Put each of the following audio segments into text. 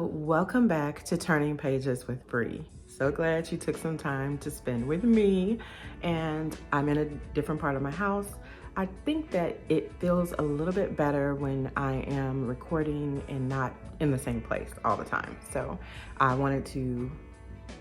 Welcome back to Turning Pages with Bree. So glad you took some time to spend with me, and I'm in a different part of my house. I think that it feels a little bit better when I am recording and not in the same place all the time. So I wanted to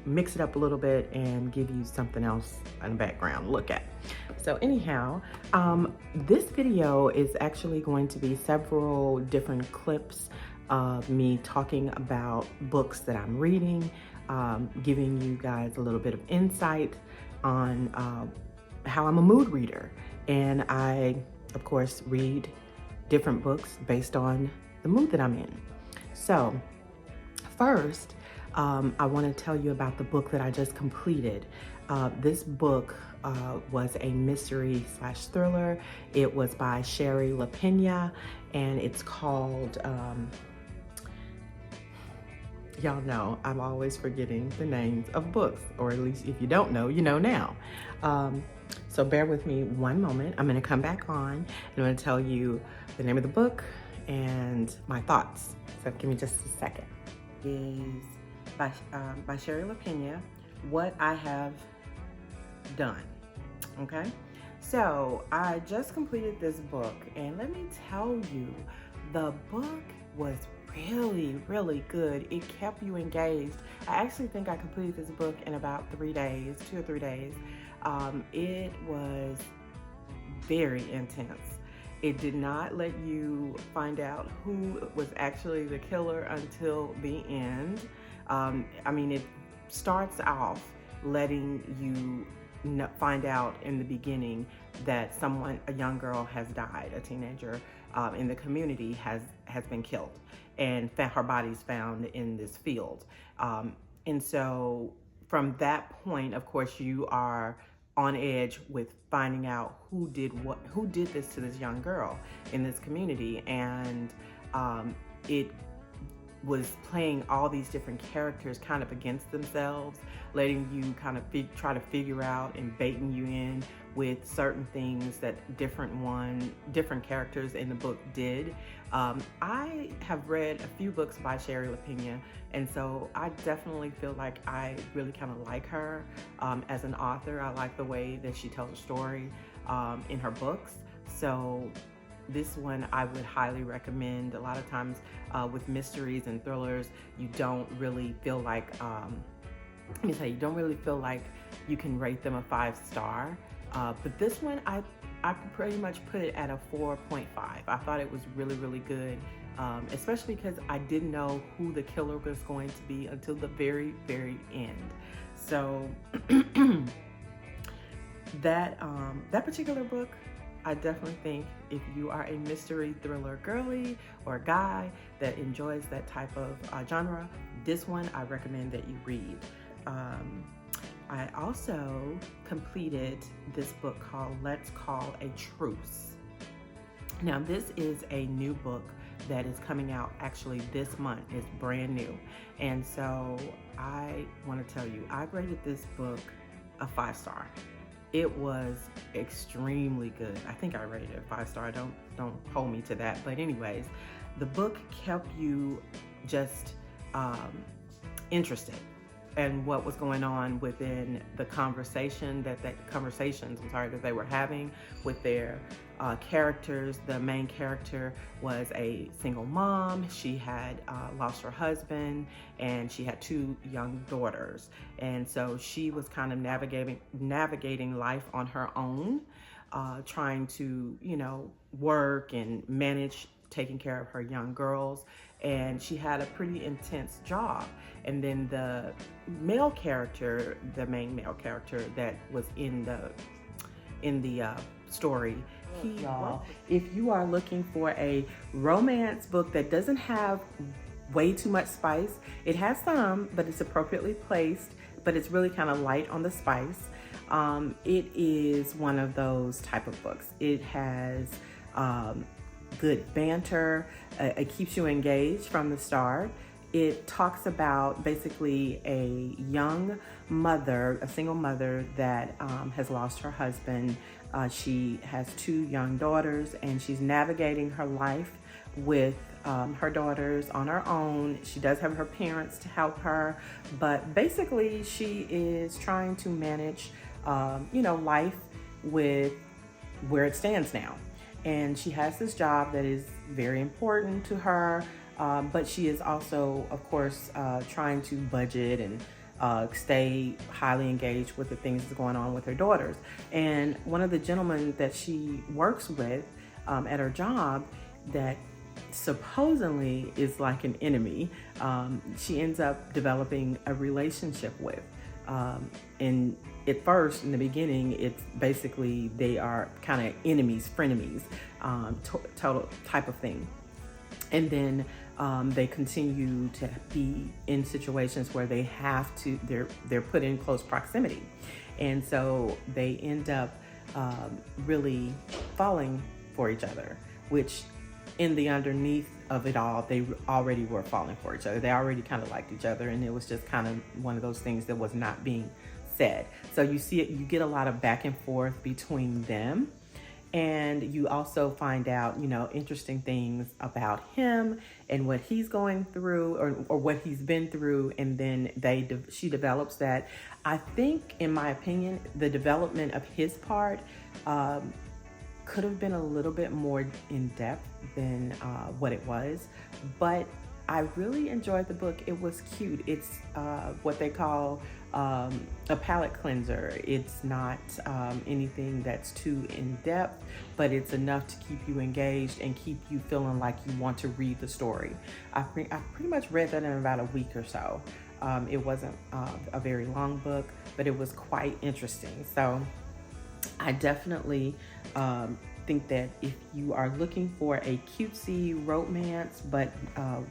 mix it up a little bit and give you something else in the background to look at. So anyhow, this video is actually going to be several different clips of me talking about books that I'm reading, giving you guys a little bit of insight on how I'm a mood reader. And I, of course, read different books based on the mood that I'm in. So first, I want to tell you about the book that I just completed. This book was a mystery / thriller. It was by Shari LaPena, and it's called, y'all know I'm always forgetting the names of books, or at least if you don't know, you know now. So bear with me one moment. I'm going to come back on and I'm going to tell you the name of the book and my thoughts. So give me just a second. Is by Shari LaPena, What I Have Done. Okay, so I just completed this book, and let me tell you, the book was really good. It kept you engaged. I actually think I completed this book in about 3 days, 2 or 3 days. It was very intense. It did not let you find out who was actually the killer until the end. I mean, it starts off letting you find out in the beginning that a young girl has died, a teenager in the community has been killed, and her body's found in this field. And so from that point, of course, you are on edge with finding out who did this to this young girl in this community. And it was playing all these different characters kind of against themselves, letting you kind of try to figure out and baiting you in with certain things that different characters in the book did. I have read a few books by Shari LaPena, and so I definitely feel like I really kind of like her as an author. I like the way that she tells a story in her books. So this one I would highly recommend. A lot of times with mysteries and thrillers, you don't really feel like, let me tell you, you don't really feel like you can rate them a 5-star. But this one, I pretty much put it at a 4.5. I thought it was really good, especially because I didn't know who the killer was going to be until the very end. So that particular book, I definitely think if you are a mystery thriller girly or guy that enjoys that type of genre, this one I recommend that you read. I also completed this book called Let's Call a Truce. Now, this is a new book that is coming out actually this month. It's brand new. And so I want to tell you, I rated this book a 5-star. It was extremely good. I think I rated it a 5-star. Don't hold me to that. But anyways, the book kept you just interested in what was going on within the conversations that they were having with their characters. The main character was a single mom. She had lost her husband, and she had 2 young daughters. And so she was kind of navigating life on her own, trying to, work and manage taking care of her young girls. And she had a pretty intense job. And then the main male character that was in the story, if you are looking for a romance book that doesn't have way too much spice, it has some, but it's appropriately placed, but it's really kind of light on the spice. It is one of those type of books. It has good banter. It keeps you engaged from the start. It talks about basically a young mother, a single mother that has lost her husband She has 2 young daughters, and she's navigating her life with her daughters on her own. She does have her parents to help her, but basically she is trying to manage, life with where it stands now. And she has this job that is very important to her, but she is also, of course, trying to budget and stay highly engaged with the things that's going on with her daughters. And one of the gentlemen that she works with at her job that supposedly is like an enemy, she ends up developing a relationship with. And at first, in the beginning, it's basically they are kind of enemies, frenemies, total type of thing. And then they continue to be in situations where they have to, they're put in close proximity. And so they end up really falling for each other, which in the underneath of it all, they already were falling for each other. They already kind of liked each other, and it was just kind of one of those things that was not being said. So you see it, you get a lot of back and forth between them. And you also find out, interesting things about him and what he's going through or what he's been through. And then she develops that. I think, in my opinion, the development of his part could have been a little bit more in depth than what it was. But I really enjoyed the book. It was cute. It's what they call a palate cleanser. It's not anything that's too in depth, but it's enough to keep you engaged and keep you feeling like you want to read the story. I pretty much read that in about a week or so. It wasn't a very long book, but it was quite interesting. So I definitely think that if you are looking for a cutesy romance, but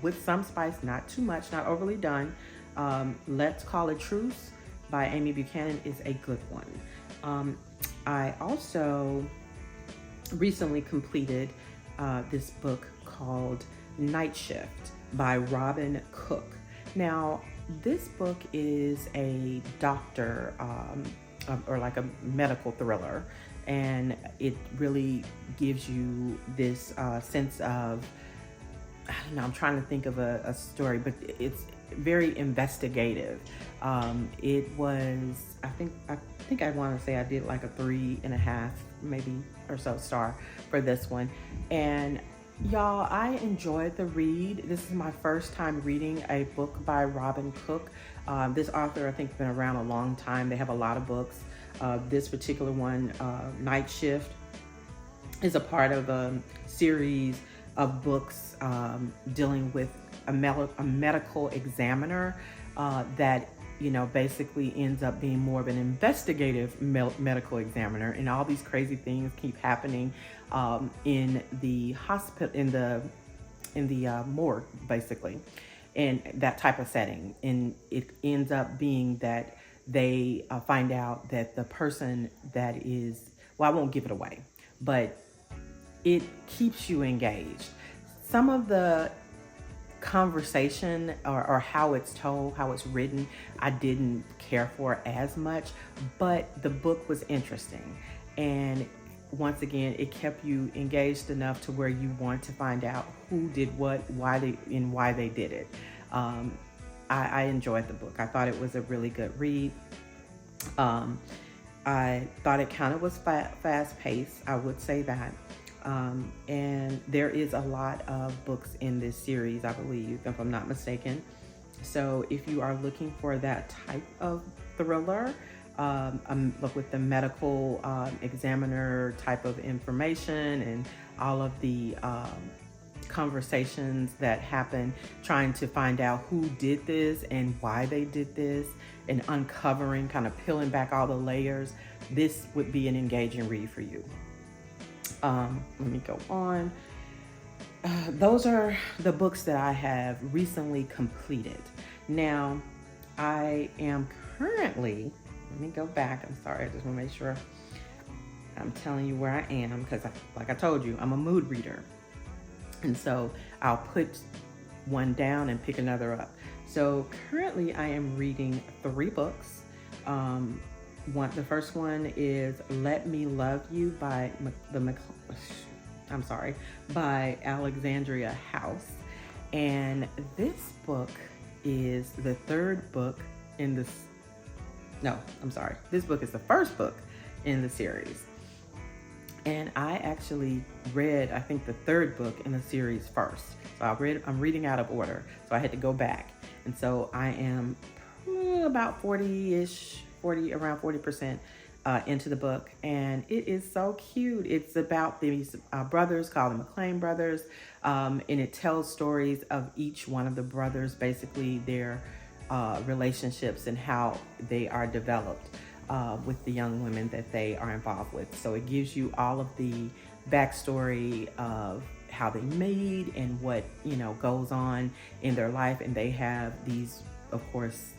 with some spice, not too much, not overly done, Let's Call a Truce by Amy Buchanan is a good one. I also recently completed this book called Night Shift by Robin Cook. Now, this book is a doctor or like a medical thriller, and it really gives you this sense of, I don't know, I'm trying to think of a story, but it's very investigative. It was, I think I want to say I did like a 3.5 maybe or so star for this one. And y'all, I enjoyed the read. This is my first time reading a book by Robin Cook. This author, I think, has been around a long time. They have a lot of books. This particular one, Night Shift, is a part of a series of books dealing with a medical examiner that basically ends up being more of an investigative medical examiner, and all these crazy things keep happening in the hospital, in the morgue, basically, and that type of setting. And it ends up being that they find out that the person that is, well, I won't give it away, but it keeps you engaged. Some of the conversation or how it's told, how it's written, I didn't care for as much, but the book was interesting. And once again, it kept you engaged enough to where you want to find out who did what, why they did it. I enjoyed the book. I thought it was a really good read. I thought it kind of was fast paced. I would say that. And there is a lot of books in this series, I believe, if I'm not mistaken. So if you are looking for that type of thriller, look with the medical examiner type of information and all of the conversations that happen, trying to find out who did this and why they did this, and uncovering, kind of peeling back all the layers, this would be an engaging read for you. Let me go on. Those are the books that I have recently completed. Now, I am currently, let me go back. I'm sorry, I just want to make sure I'm telling you where I am, because like I told you, I'm a mood reader. And so I'll put one down and pick another up. So currently I am reading 3 books. The first one is Let Me Love You by by Alexandria House. And this book is the third book in this. No, I'm sorry. This book is the first book in the series. And I actually read, I think, the third book in the series first. So I'm reading out of order. So I had to go back. And so I am about around 40% into the book. And it is so cute. It's about these brothers called the McLean brothers. And it tells stories of each one of the brothers, basically their relationships and how they are developed with the young women that they are involved with. So it gives you all of the backstory of how they made and what, goes on in their life. And they have these, of course,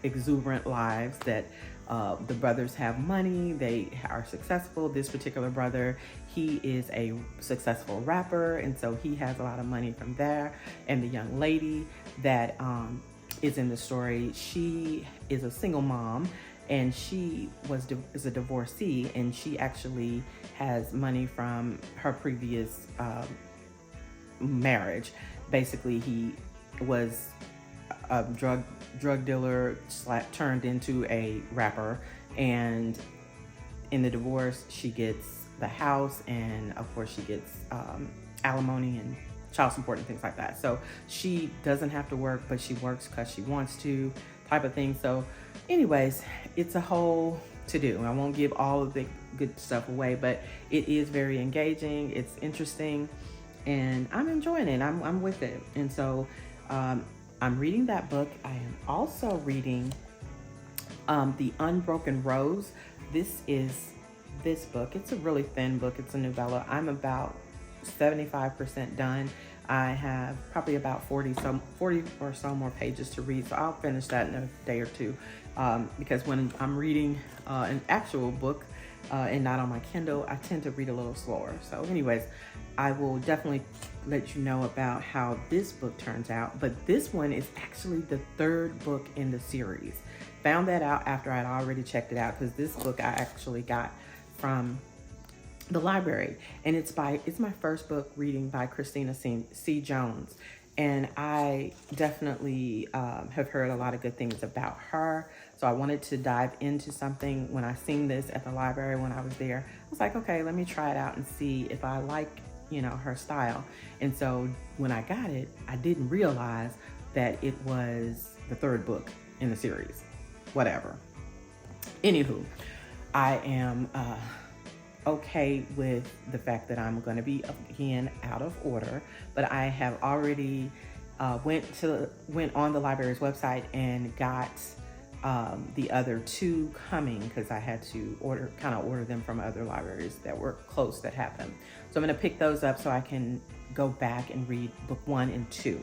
exuberant lives that the brothers have money, they are successful. This particular brother, he is a successful rapper, and so he has a lot of money from there. And the young lady that is in the story, she is a single mom, and she is a divorcee, and she actually has money from her previous marriage. Basically, he was a drug dealer turned into a rapper, and in the divorce she gets the house, and of course she gets alimony and child support and things like that. So she doesn't have to work, but she works because she wants to, type of thing. So anyways, it's a whole to do. I won't give all of the good stuff away, but it is very engaging, it's interesting, and I'm enjoying it. I'm with it. And so I'm reading that book. I am also reading The Unbroken Rose. This book. It's a really thin book. It's a novella. I'm about 75% done. I have probably about 40 or so more pages to read. So I'll finish that in a day or two. Because when I'm reading an actual book and not on my Kindle, I tend to read a little slower. So anyways, I will definitely let you know about how this book turns out. But this one is actually the third book in the series. Found that out after I'd already checked it out, because this book I actually got from the library, and it's my first book reading by Christina C Jones, and I definitely have heard a lot of good things about her. So I wanted to dive into something. When I seen this at the library when I was there, I was like, okay, let me try it out and see if I like her style. And so when I got it, I didn't realize that it was the third book in the series. Whatever. Anywho, I am okay with the fact that I'm going to be again out of order, but I have already went on the library's website and got the other two coming, because I had to order them from other libraries that were close that have them. So I'm going to pick those up so I can go back and read book 1 and 2.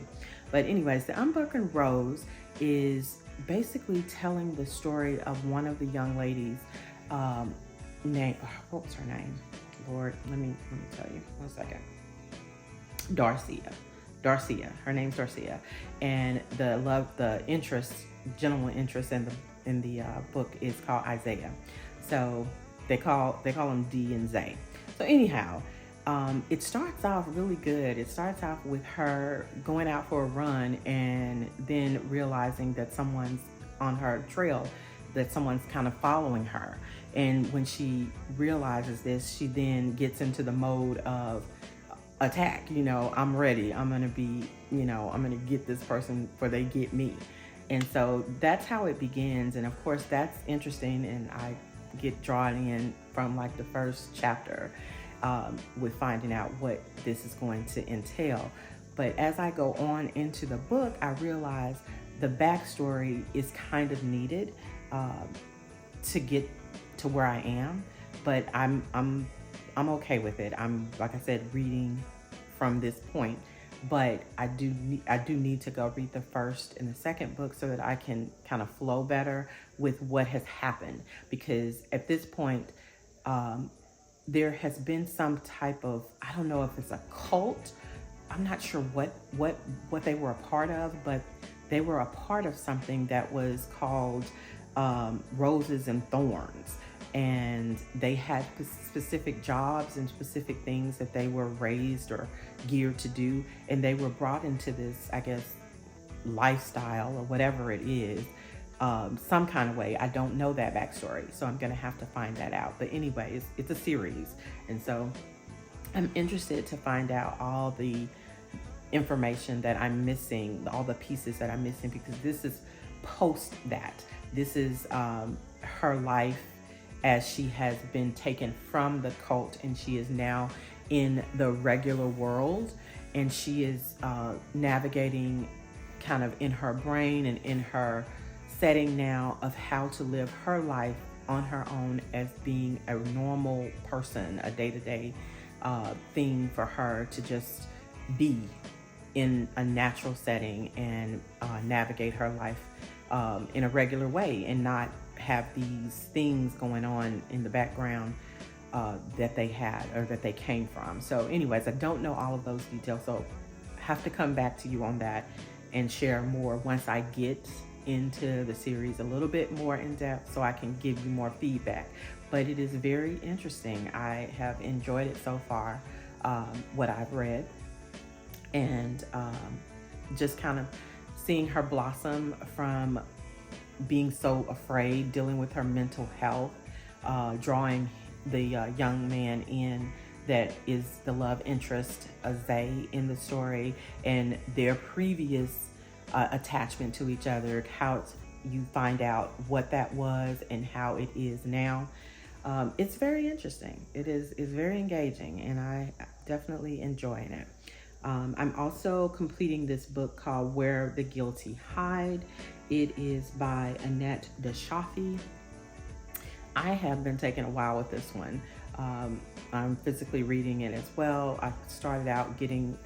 But anyways, The Unbroken Rose is basically telling the story of one of the young ladies. What was her name? Lord, let me tell you. 1 second. Darcia. Her name's Darcia, and the general interest in the book is called Isaiah. So they call him D and Zay. So anyhow, it starts off really good. It starts off with her going out for a run and then realizing that someone's on her trail, that someone's kind of following her. And when she realizes this, she then gets into the mode of attack. I'm ready. I'm going to get this person before they get me. And so that's how it begins. And of course, that's interesting. And I get drawn in from like the first chapter with finding out what this is going to entail. But as I go on into the book, I realize the backstory is kind of needed to get to where I am, but I'm okay with it. I'm, like I said, reading from this point, but I do need to go read the first and the second book so that I can kind of flow better with what has happened, because at this point there has been some type of, I don't know if it's a cult, I'm not sure what they were a part of, but they were a part of something that was called roses and thorns. And they had specific jobs and specific things that they were raised or geared to do. And they were brought into this, I guess, lifestyle or whatever it is, some kind of way. I don't know that backstory, so I'm gonna have to find that out. But anyway, it's a series. And so I'm interested to find out all the information that I'm missing, all the pieces that I'm missing, because this is post that. This is her life as she has been taken from the cult and she is now in the regular world, and she is navigating kind of in her brain and in her setting now of how to live her life on her own as being a normal person, a day-to-day thing for her to just be in a natural setting and navigate her life in a regular way and not have these things going on in the background that they had or that they came from. So anyways, I don't know all of those details, so have to come back to you on that and share more once I get into the series a little bit more in depth, so I can give you more feedback. But it is very interesting. I have enjoyed it so far, what I've read, and just kind of seeing her blossom from being so afraid, dealing with her mental health, drawing the young man in that is the love interest, Zay, in the story, and their previous attachment to each other, how you find out what that was and how it is now. It's very interesting. It is very engaging, and I definitely enjoying it. I'm also completing this book called Where the Guilty Hide. It is by Annette DeShafi. I have been taking a while with this one. I'm physically reading it as well. I started out reading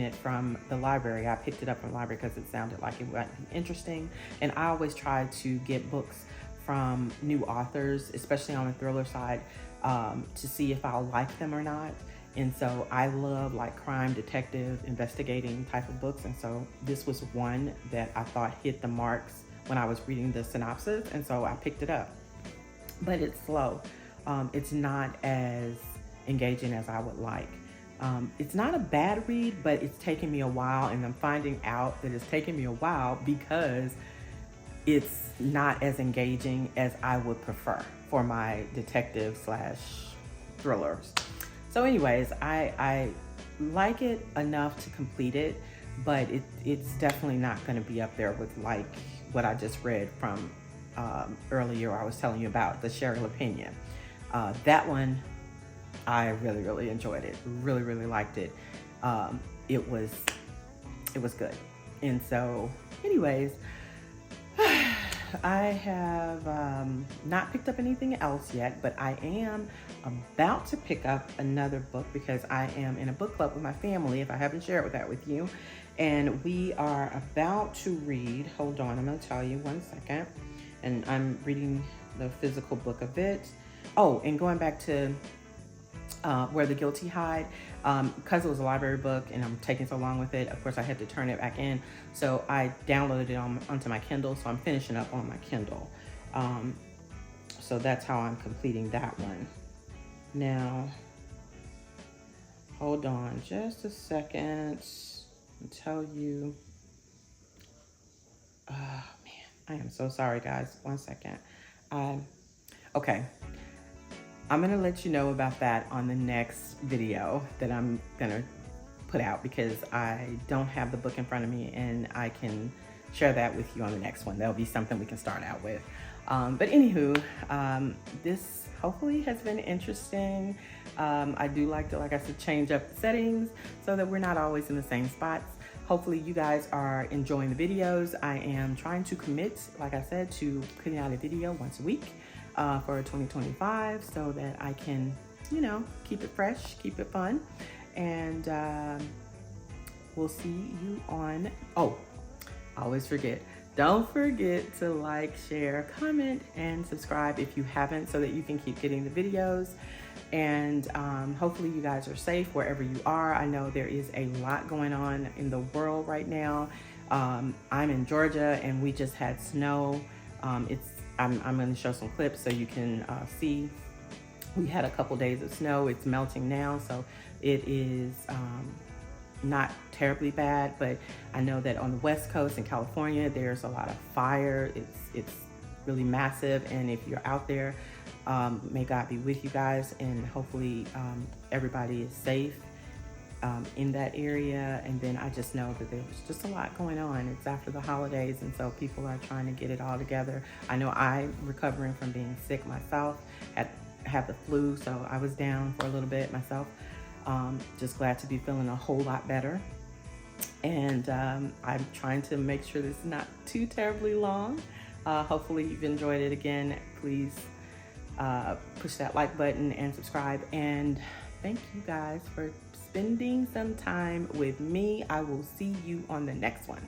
it from the library. I picked it up from the library because it sounded like it might be interesting. And I always try to get books from new authors, especially on the thriller side, to see if I'll like them or not. And so I love like crime, detective, investigating type of books. And so this was one that I thought hit the marks when I was reading the synopsis. And so I picked it up. But it's slow. It's not as engaging as I would like. It's not a bad read, but it's taken me a while, and I'm finding out that it's taken me a while because it's not as engaging as I would prefer for my detective / thrillers. So anyways, I like it enough to complete it, but it's definitely not going to be up there with like what I just read from earlier. I was telling you about the Shari LaPena. That one, I really, really enjoyed it. Really, really liked it. It was good. And so anyways, I have not picked up anything else yet, but I am about to pick up another book because I am in a book club with my family, if I haven't shared that with you. And we are about to read, hold on, I'm going to tell you 1 second. And I'm reading the physical book of it. Oh, and going back to Where the Guilty Hide, because it was a library book and I'm taking so long with it, of course I had to turn it back in. So I downloaded it onto my Kindle, so I'm finishing up on my Kindle. So that's how I'm completing that one. Now, hold on just a second. I'll tell you. Oh man, I am so sorry guys. 1 second. Okay. I'm gonna let you know about that on the next video that I'm gonna put out because I don't have the book in front of me, and I can share that with you on the next one. That'll be something we can start out with. But anywho, this hopefully has been interesting. I do like to, like I said, change up the settings so that we're not always in the same spots. Hopefully you guys are enjoying the videos. I am trying to commit, like I said, to putting out a video once a week for 2025 so that I can, you know, keep it fresh, keep it fun. And we'll see you on, oh, I always forget. Don't forget to like, share, comment, and subscribe if you haven't so that you can keep getting the videos. And hopefully you guys are safe wherever you are. I know there is a lot going on in the world right now. I'm in Georgia and we just had snow. It's I'm going to show some clips so you can see. We had a couple days of snow. It's melting now, so it is not terribly bad, but I know that on the West Coast in California, there's a lot of fire. It's really massive, and if you're out there, may God be with you guys, and hopefully everybody is safe in that area. And then I just know that there's just a lot going on. It's after the holidays, and so people are trying to get it all together. I know I'm recovering from being sick myself, had the flu, so I was down for a little bit myself. Just glad to be feeling a whole lot better. And I'm trying to make sure this is not too terribly long. Hopefully you've enjoyed it. Again, please push that like button and subscribe. And thank you guys for spending some time with me. I will see you on the next one.